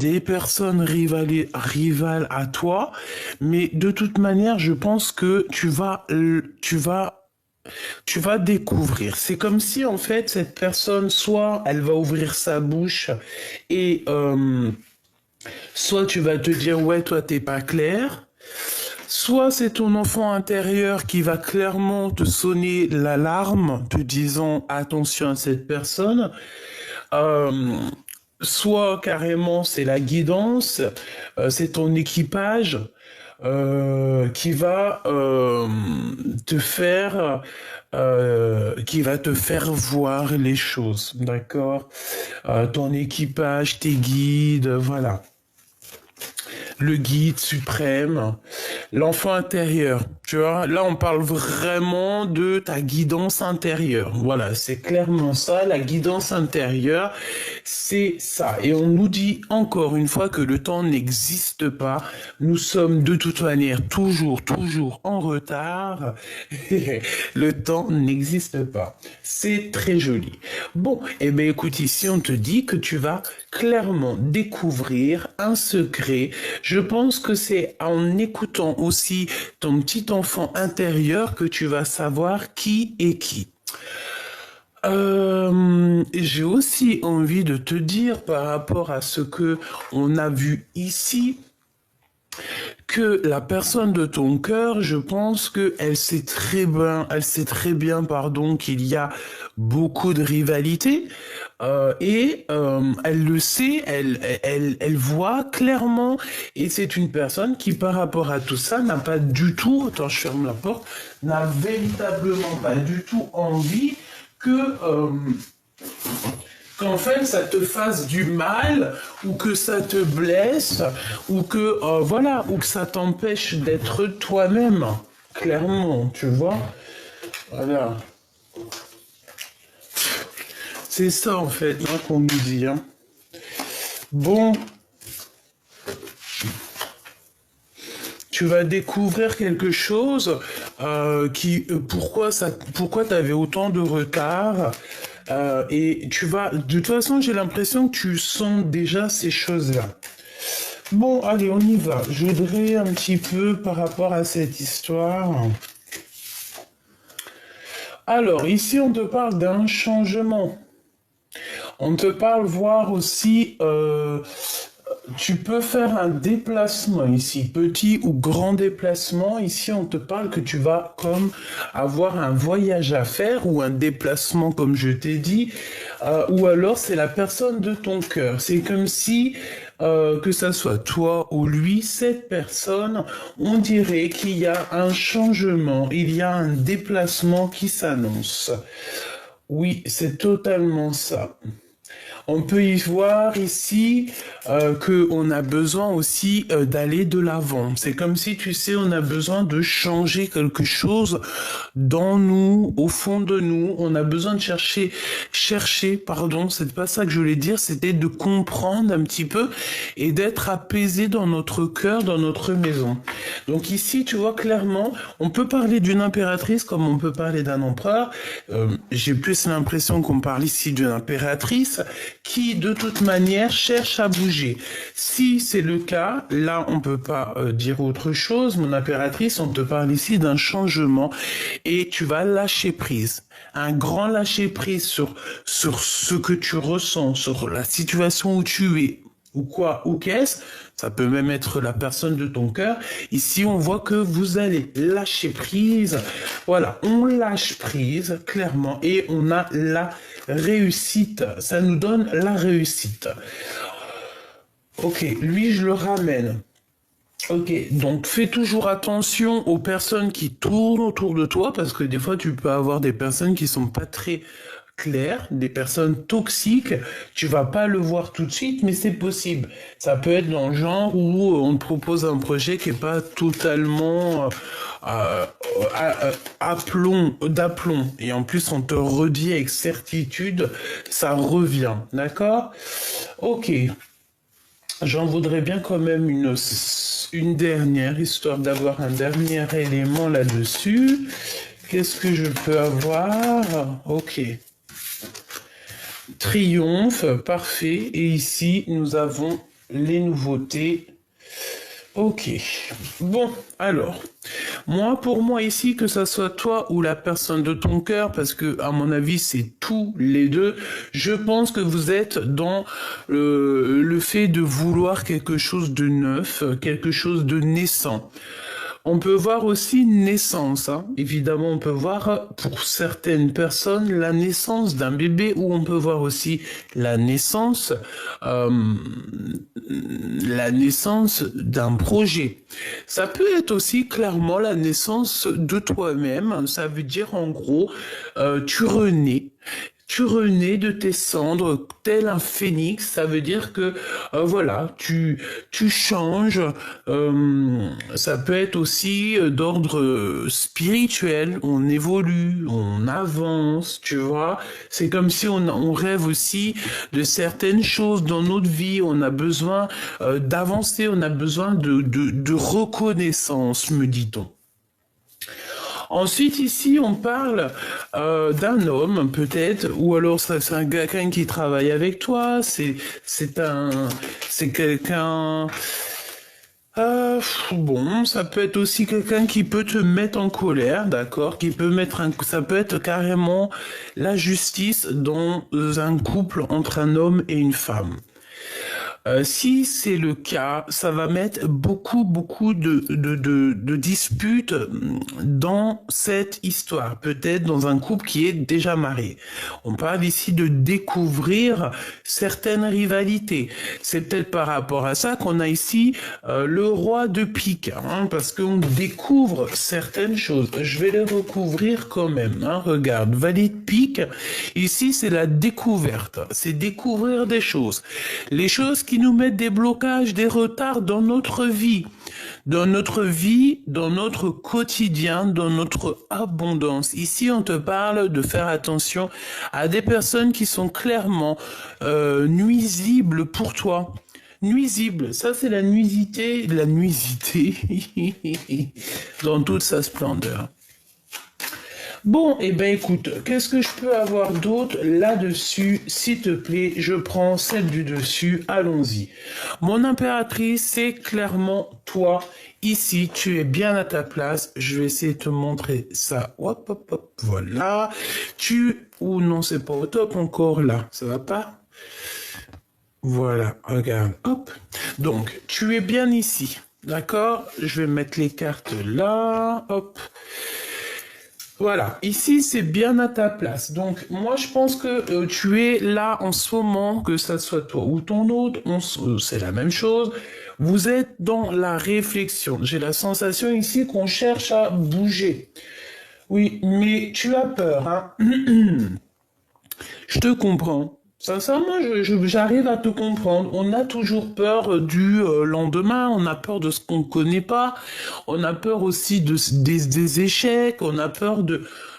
des personnes rivales à toi, mais de toute manière, je pense que tu vas découvrir. C'est comme si en fait cette personne, soit elle va ouvrir sa bouche et soit tu vas te dire ouais toi t'es pas clair, soit c'est ton enfant intérieur qui va clairement te sonner l'alarme, te disant attention à cette personne. Euh, Soit carrément c'est la guidance, c'est ton équipage qui va qui va te faire voir les choses, d'accord? Ton équipage, tes guides, voilà. Le guide suprême, l'enfant intérieur. Tu vois, là on parle vraiment de ta guidance intérieure. Voilà, c'est clairement ça, la guidance intérieure, c'est ça. Et on nous dit encore une fois que le temps n'existe pas. Nous sommes de toute manière toujours en retard. Le temps n'existe pas. C'est très joli. Bon, eh bien écoute, ici on te dit que tu vas clairement découvrir un secret. Je pense que c'est en écoutant aussi ton petit enfant intérieur que tu vas savoir qui est qui. J'ai aussi envie de te dire par rapport à ce que on a vu ici, que la personne de ton cœur, je pense que elle sait très bien, pardon, qu'il y a beaucoup de rivalité elle le sait, elle voit clairement, et c'est une personne qui, par rapport à tout ça, n'a pas du tout, attends, je ferme la porte, n'a véritablement pas du tout envie que qu'en fait ça te fasse du mal ou que ça te blesse ou que voilà ou que ça t'empêche d'être toi-même clairement tu vois voilà c'est ça en fait hein, qu'on nous dit hein. Bon tu vas découvrir quelque chose pourquoi t'avais autant de retard et tu vas de toute façon j'ai l'impression que tu sens déjà ces choses-là. Bon, allez, on y va. Je voudrais un petit peu par rapport à cette histoire. Alors, ici, on te parle d'un changement. On te parle voir aussi, tu peux faire un déplacement ici, petit ou grand déplacement. Ici, on te parle que tu vas comme avoir un voyage à faire ou un déplacement, comme je t'ai dit, ou alors c'est la personne de ton cœur. C'est comme si, que ça soit toi ou lui, cette personne, on dirait qu'il y a un changement, il y a un déplacement qui s'annonce. Oui, c'est totalement ça. On peut y voir ici qu'on a besoin aussi d'aller de l'avant. C'est comme si, tu sais, on a besoin de changer quelque chose dans nous, au fond de nous. On a besoin de pardon, c'est pas ça que je voulais dire, c'était de comprendre un petit peu et d'être apaisé dans notre cœur, dans notre maison. Donc ici, tu vois clairement, on peut parler d'une impératrice comme on peut parler d'un empereur. J'ai plus l'impression qu'on parle ici d'une impératrice qui, de toute manière, cherche à bouger. Si c'est le cas, là, on peut pas dire autre chose. Mon impératrice, on te parle ici d'un changement et tu vas lâcher prise. Un grand lâcher prise sur ce que tu ressens, sur la situation où tu es, ou quoi, ou qu'est-ce. Ça peut même être la personne de ton cœur. Ici, on voit que vous allez lâcher prise. Voilà, on lâche prise, clairement, et on a la réussite. Ça nous donne la réussite. Ok, lui, je le ramène. Ok, donc fais toujours attention aux personnes qui tournent autour de toi, parce que des fois, tu peux avoir des personnes qui sont pas très claires, des personnes toxiques. Tu vas pas le voir tout de suite, mais c'est possible. Ça peut être dans le genre où on te propose un projet qui est pas totalement d'aplomb. Et en plus, on te redit avec certitude, ça revient. D'accord? Ok. J'en voudrais bien quand même une dernière, histoire d'avoir un dernier élément là-dessus. Qu'est-ce que je peux avoir? Ok. Triomphe, parfait. Et ici, nous avons les nouveautés. Ok. Bon, alors, pour moi ici, que ça soit toi ou la personne de ton cœur, parce que à mon avis c'est tous les deux, je pense que vous êtes dans le fait de vouloir quelque chose de neuf, quelque chose de naissant. On peut voir aussi naissance, hein. Évidemment, on peut voir pour certaines personnes la naissance d'un bébé, ou on peut voir aussi la naissance, euh, la naissance d'un projet. Ça peut être aussi clairement la naissance de toi-même. Ça veut dire en gros, tu renais. Tu renais de tes cendres tel un phénix, ça veut dire que voilà, tu changes. Ça peut être aussi d'ordre spirituel, on évolue, on avance, tu vois. C'est comme si on rêve aussi de certaines choses dans notre vie, on a besoin d'avancer, on a besoin de reconnaissance, me dit-on. Ensuite, ici, on parle d'un homme, peut-être, ou alors c'est un quelqu'un qui travaille avec toi, c'est quelqu'un. Bon, ça peut être aussi quelqu'un qui peut te mettre en colère, d'accord, ça peut être carrément la justice dans un couple entre un homme et une femme. Si c'est le cas, ça va mettre beaucoup de disputes dans cette histoire, peut-être dans un couple qui est déjà marié. On parle ici de découvrir certaines rivalités. C'est peut-être par rapport à ça qu'on a ici le roi de pique, hein, parce qu'on découvre certaines choses. Je vais les recouvrir quand même. Hein, regarde, valet de pique, ici c'est la découverte, c'est découvrir des choses. Les choses qui nous mettent des blocages, des retards dans notre vie, dans notre quotidien, dans notre abondance. Ici, on te parle de faire attention à des personnes qui sont clairement nuisibles pour toi. Nuisible, ça c'est la nuisité dans toute sa splendeur. Bon, eh ben écoute, qu'est-ce que je peux avoir d'autre là-dessus? S'il te plaît, je prends celle du dessus, allons-y. Mon impératrice, c'est clairement toi. Ici, tu es bien à ta place. Je vais essayer de te montrer ça. Hop, hop, hop, voilà. Ou non, c'est pas au top encore là. Ça va pas? Voilà, regarde, hop. Donc, tu es bien ici. D'accord? Je vais mettre les cartes là. Hop. Voilà, ici c'est bien à ta place. Donc moi je pense que tu es là en ce moment, que ça soit toi ou ton autre, c'est la même chose. Vous êtes dans la réflexion. J'ai la sensation ici qu'on cherche à bouger. Oui, mais tu as peur, hein. Je te comprends. Sincèrement, j'arrive à te comprendre. On a toujours peur du lendemain, on a peur de ce qu'on ne connaît pas, on a peur aussi des échecs, on a peur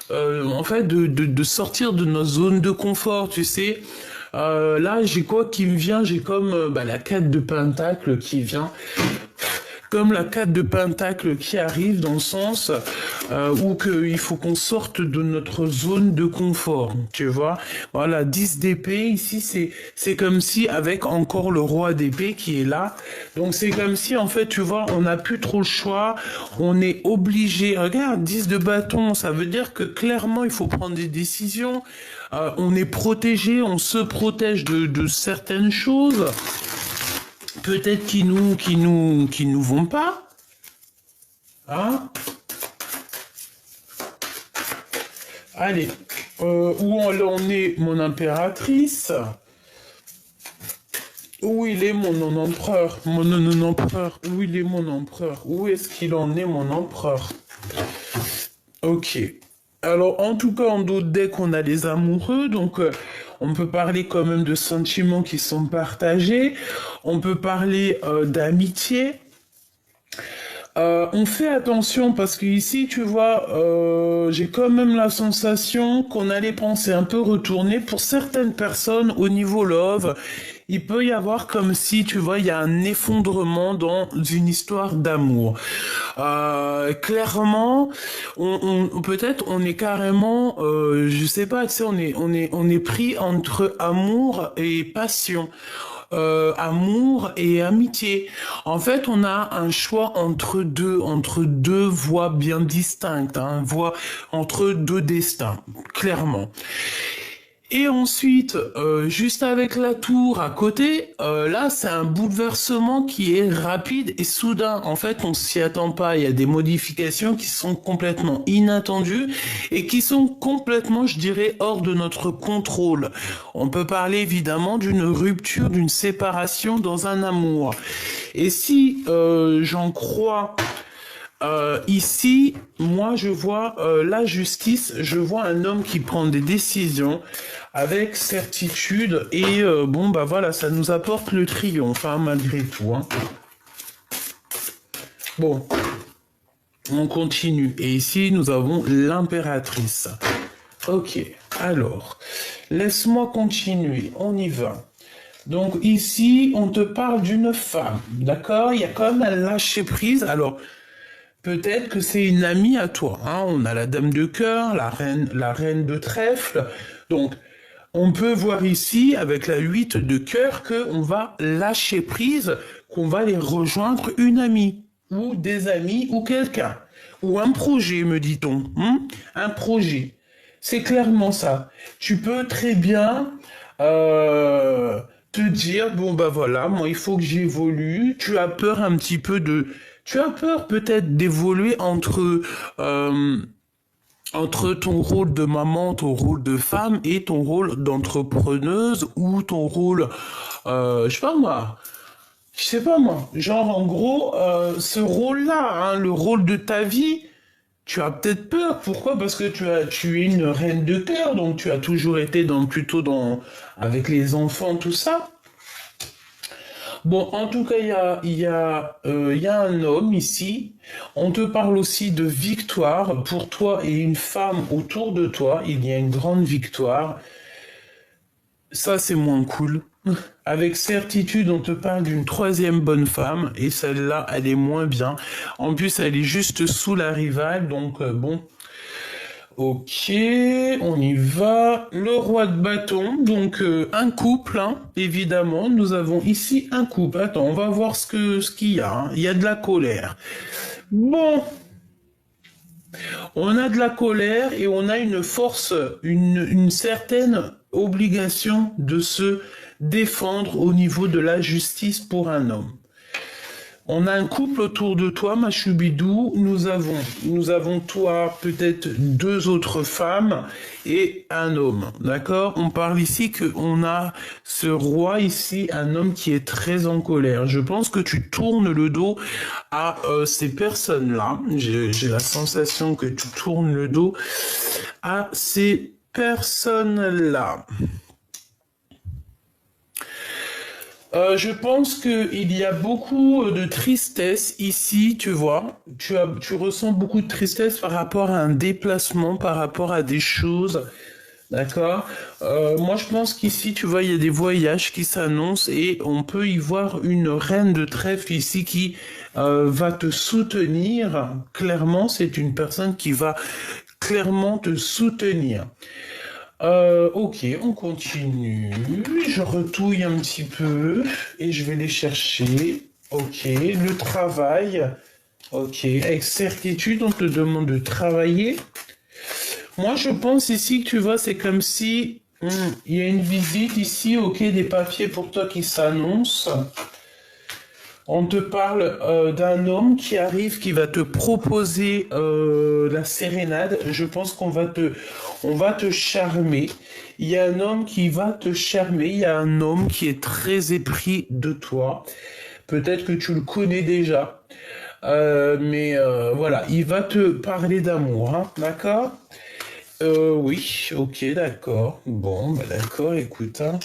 en fait, de sortir de nos zones de confort, tu sais. Là, j'ai quoi qui me vient? J'ai comme la 4 de Pentacle qui vient. Comme la 4 de Pentacle qui arrive dans le sens où il faut qu'on sorte de notre zone de confort, tu vois. Voilà, 10 d'épée, ici c'est comme si avec encore le roi d'épée qui est là. Donc c'est comme si en fait, tu vois, on n'a plus trop le choix, on est obligé. Regarde, 10 de bâton, ça veut dire que clairement il faut prendre des décisions. On est protégé, on se protège de certaines choses. Peut-être qui nous vont pas, hein. Allez, où en est mon impératrice? Où il est mon empereur? Mon empereur, où il est mon empereur? Où est-ce qu'il en est mon empereur? Ok. Alors, en tout cas, en d'autres decks, on a les amoureux, donc on peut parler quand même de sentiments qui sont partagés, on peut parler d'amitié. On fait attention parce que ici, tu vois, j'ai quand même la sensation qu'on a les pensées un peu retournées. Pour certaines personnes, au niveau love, il peut y avoir comme si, tu vois, il y a un effondrement dans une histoire d'amour. Clairement, peut-être on est carrément, je sais pas, tu sais, on est pris entre amour et passion. amour et amitié. En fait, on a un choix entre deux voies bien distinctes, hein, voie entre deux destins, clairement. Et ensuite, juste avec la tour à côté, là, c'est un bouleversement qui est rapide et soudain. En fait, on s'y attend pas. Il y a des modifications qui sont complètement inattendues et qui sont complètement, je dirais, hors de notre contrôle. On peut parler évidemment d'une rupture, d'une séparation dans un amour. Et si j'en crois ici, moi, je vois la justice, je vois un homme qui prend des décisions avec certitude et bon, bah voilà, ça nous apporte le triomphe, hein, malgré tout. Hein. Bon, on continue. Et ici, nous avons l'impératrice. Ok, alors, laisse-moi continuer, on y va. Donc ici, on te parle d'une femme, d'accord? Il y a quand même un lâcher-prise. Alors, peut-être que c'est une amie à toi. Hein. On a la dame de cœur, la reine de trèfle. Donc, on peut voir ici, avec la 8 de cœur, qu'on va lâcher prise, qu'on va aller rejoindre une amie, ou des amis, ou quelqu'un. Ou un projet, me dit-on. Hein. Un projet. C'est clairement ça. Tu peux très bien te dire, bon bah voilà, moi il faut que j'évolue. Tu as peur un petit peu de... Tu as peur peut-être d'évoluer euh, entre ton rôle de maman, ton rôle de femme et ton rôle d'entrepreneuse ou ton rôle, je sais pas moi, genre en gros, ce rôle-là, hein, le rôle de ta vie, tu as peut-être peur. Pourquoi? Parce que tu es une reine de cœur, donc tu as toujours été plutôt avec les enfants, tout ça. Bon, en tout cas, il y a un homme ici. On te parle aussi de victoire. Pour toi et une femme autour de toi, il y a une grande victoire. Ça, c'est moins cool. Avec certitude, on te parle d'une troisième bonne femme, et celle-là, elle est moins bien. En plus, elle est juste sous la rivale, donc bon. Ok, on y va. Le roi de bâton, donc un couple, hein, évidemment. Nous avons ici un couple. Attends, on va voir ce qu'il y a. Hein. Il y a de la colère. Bon, on a de la colère et on a une force, une certaine obligation de se défendre au niveau de la justice pour un homme. On a un couple autour de toi, ma choubidou. Nous avons toi, peut-être deux autres femmes et un homme. D'accord? On parle ici qu'on a ce roi ici, un homme qui est très en colère. Je pense que tu tournes le dos à ces personnes-là. J'ai la sensation que tu tournes le dos à ces personnes-là. Je pense qu'il y a beaucoup de tristesse ici, tu vois. Tu ressens beaucoup de tristesse par rapport à un déplacement, par rapport à des choses. D'accord? Moi, je pense qu'ici, tu vois, il y a des voyages qui s'annoncent et on peut y voir une reine de trèfle ici qui va te soutenir. Clairement, c'est une personne qui va clairement te soutenir. Ok, on continue. Je retouille un petit peu et je vais les chercher. Ok, le travail. Ok, avec certitude, on te demande de travailler. Moi, je pense ici que tu vois, c'est comme si il y a une visite ici, ok, des papiers pour toi qui s'annoncent. On te parle d'un homme qui arrive, qui va te proposer la sérénade. Je pense on va te charmer. Il y a un homme qui va te charmer. Il y a un homme qui est très épris de toi. Peut-être que tu le connais déjà. Mais voilà, il va te parler d'amour, hein, d'accord? Oui, ok, d'accord. Bon, bah d'accord, écoute, hein.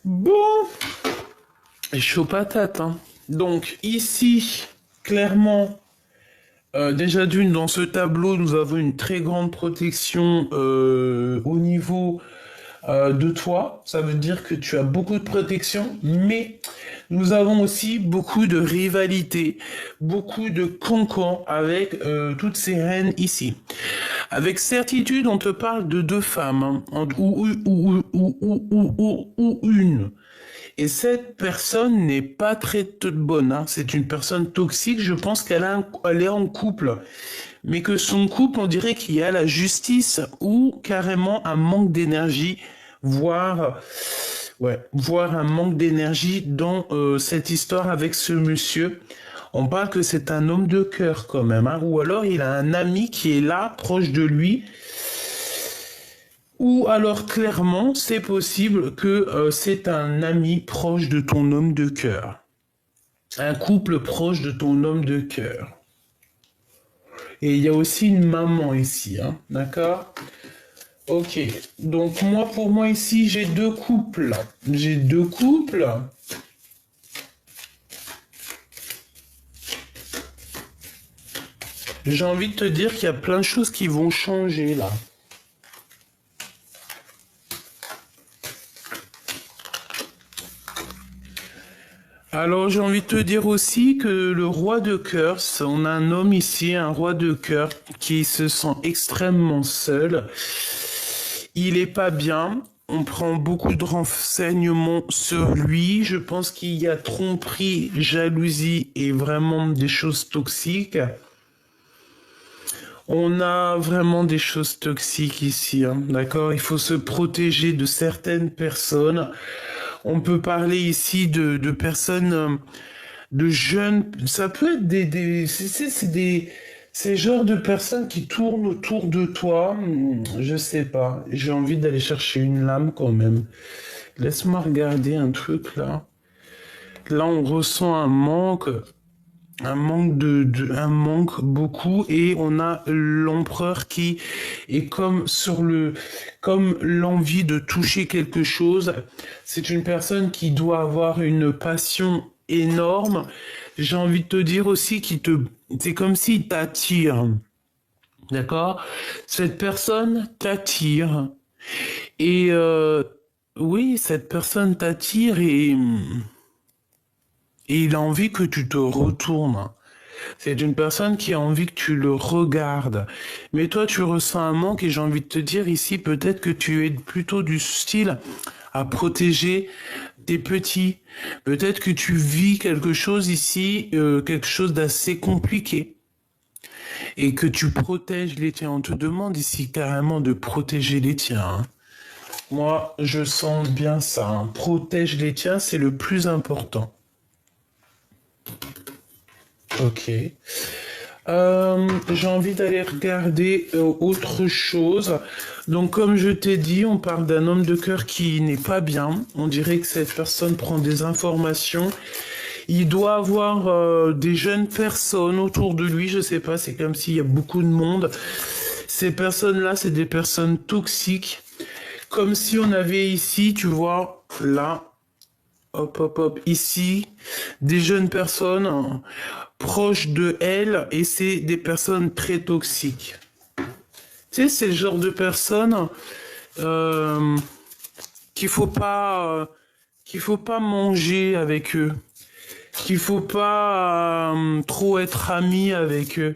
Bon, chaud patate, hein. Donc ici, clairement, déjà d'une, dans ce tableau, nous avons une très grande protection au niveau de toi. Ça veut dire que tu as beaucoup de protection, mais nous avons aussi beaucoup de rivalité, beaucoup de cancans avec toutes ces reines ici. Avec certitude, on te parle de deux femmes, hein, ou une. Et cette personne n'est pas très bonne, hein. C'est une personne toxique. Je pense elle est en couple, mais que son couple, on dirait qu'il y a la justice ou carrément un manque d'énergie, voire, ouais, voire un manque d'énergie dans cette histoire avec ce monsieur. On parle que c'est un homme de cœur quand même, hein. Ou alors il a un ami qui est là, proche de lui. Ou alors clairement, c'est possible que c'est un ami proche de ton homme de cœur. Un couple proche de ton homme de cœur. Et il y a aussi une maman ici, hein, d'accord? Ok, donc moi, pour moi ici, j'ai deux couples. J'ai deux couples. J'ai envie de te dire qu'il y a plein de choses qui vont changer là. Alors j'ai envie de te dire aussi que le roi de cœur, on a un homme ici, un roi de cœur, qui se sent extrêmement seul. Il est pas bien. On prend beaucoup de renseignements sur lui. Je pense qu'il y a tromperie, jalousie et vraiment des choses toxiques. On a vraiment des choses toxiques ici, hein, d'accord? Il faut se protéger de certaines personnes. On peut parler ici de personnes, de jeunes. Ça peut être c'est des, ces genres de personnes qui tournent autour de toi. Je sais pas. J'ai envie d'aller chercher une lame quand même. Laisse-moi regarder un truc là. Là, on ressent un manque beaucoup, et on a l'empereur qui est comme l'envie de toucher quelque chose. C'est une personne qui doit avoir une passion énorme. J'ai envie de te dire aussi c'est comme s'il t'attire. D'accord? Cette personne t'attire. Et, oui, cette personne t'attire et il a envie que tu te retournes. C'est une personne qui a envie que tu le regardes. Mais toi, tu ressens un manque, et j'ai envie de te dire ici, peut-être que tu es plutôt du style à protéger tes petits. Peut-être que tu vis quelque chose ici, quelque chose d'assez compliqué, et que tu protèges les tiens. On te demande ici carrément de protéger les tiens, hein. Moi, je sens bien ça, hein. Protège les tiens, c'est le plus important. Ok. J'ai envie d'aller regarder autre chose. Donc, comme je t'ai dit, on parle d'un homme de cœur qui n'est pas bien. On dirait que cette personne prend des informations. Il doit avoir des jeunes personnes autour de lui. Je sais pas, c'est comme s'il y a beaucoup de monde. Ces personnes-là, c'est des personnes toxiques. Comme si on avait ici, tu vois, là, hop, hop, hop, ici, des jeunes personnes proches de elle, et c'est des personnes très toxiques. Tu sais, c'est le genre de personnes euh, qu'il faut pas manger avec eux, qu'il faut pas trop être ami avec eux.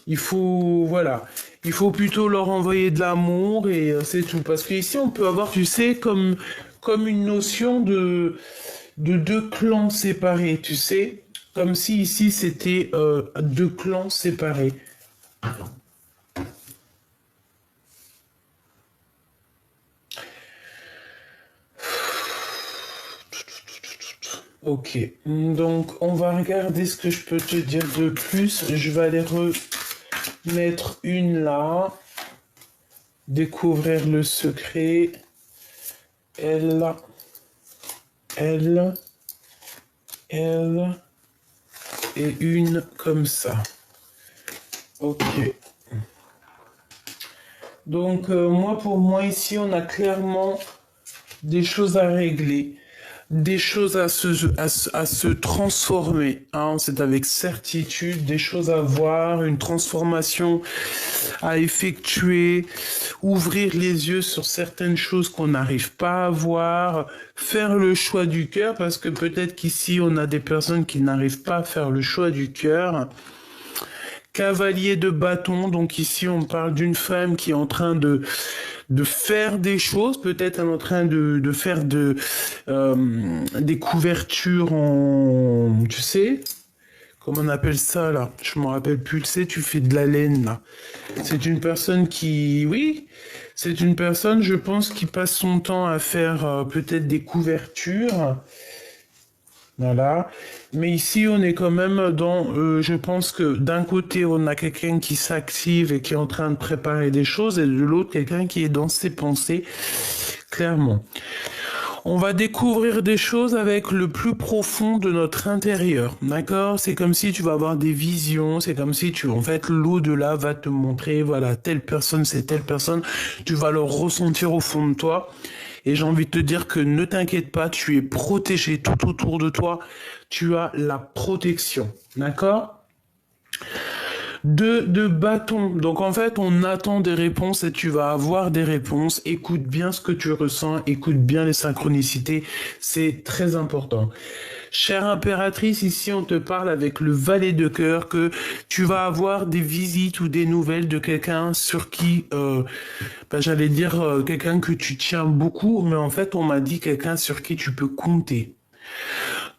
Il faut, voilà, il faut plutôt leur envoyer de l'amour, et c'est tout. Parce qu'ici, on peut avoir, tu sais, comme une notion de deux clans séparés, tu sais. Comme si ici, c'était deux clans séparés. Ok, donc on va regarder ce que je peux te dire de plus. Je vais aller remettre une là. Découvrir le secret. Elle, elle, elle, et une comme ça. Ok. Donc moi, pour moi ici, on a clairement des choses à régler, des choses à se transformer, hein. C'est avec certitude, des choses à voir, une transformation à effectuer, ouvrir les yeux sur certaines choses qu'on n'arrive pas à voir, faire le choix du cœur, parce que peut-être qu'ici on a des personnes qui n'arrivent pas à faire le choix du cœur. Cavalier de bâton, donc ici on parle d'une femme qui est en train de faire des choses, peut-être en train de faire des couvertures en, tu sais, comment on appelle ça là? Je me rappelle plus, tu sais, tu fais de la laine là. C'est une personne qui, oui, c'est une personne, je pense, qui passe son temps à faire peut-être des couvertures. Voilà. Mais ici, on est quand même dans, je pense que d'un côté, on a quelqu'un qui s'active et qui est en train de préparer des choses, et de l'autre, quelqu'un qui est dans ses pensées, clairement. On va découvrir des choses avec le plus profond de notre intérieur, d'accord? C'est comme si tu vas avoir des visions, c'est comme si en fait, l'au-delà va te montrer, voilà, telle personne, c'est telle personne, tu vas le ressentir au fond de toi. Et j'ai envie de te dire que ne t'inquiète pas, tu es protégé tout autour de toi, tu as la protection, d'accord? De bâton. Donc en fait, on attend des réponses et tu vas avoir des réponses. Écoute bien ce que tu ressens, écoute bien les synchronicités, c'est très important. Chère impératrice, ici on te parle avec le valet de cœur que tu vas avoir des visites ou des nouvelles de quelqu'un sur qui, j'allais dire quelqu'un que tu tiens beaucoup, mais en fait on m'a dit quelqu'un sur qui tu peux compter.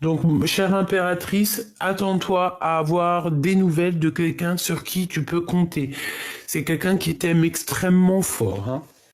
Donc, chère impératrice, attends-toi à avoir des nouvelles de quelqu'un sur qui tu peux compter. C'est quelqu'un qui t'aime extrêmement fort, hein.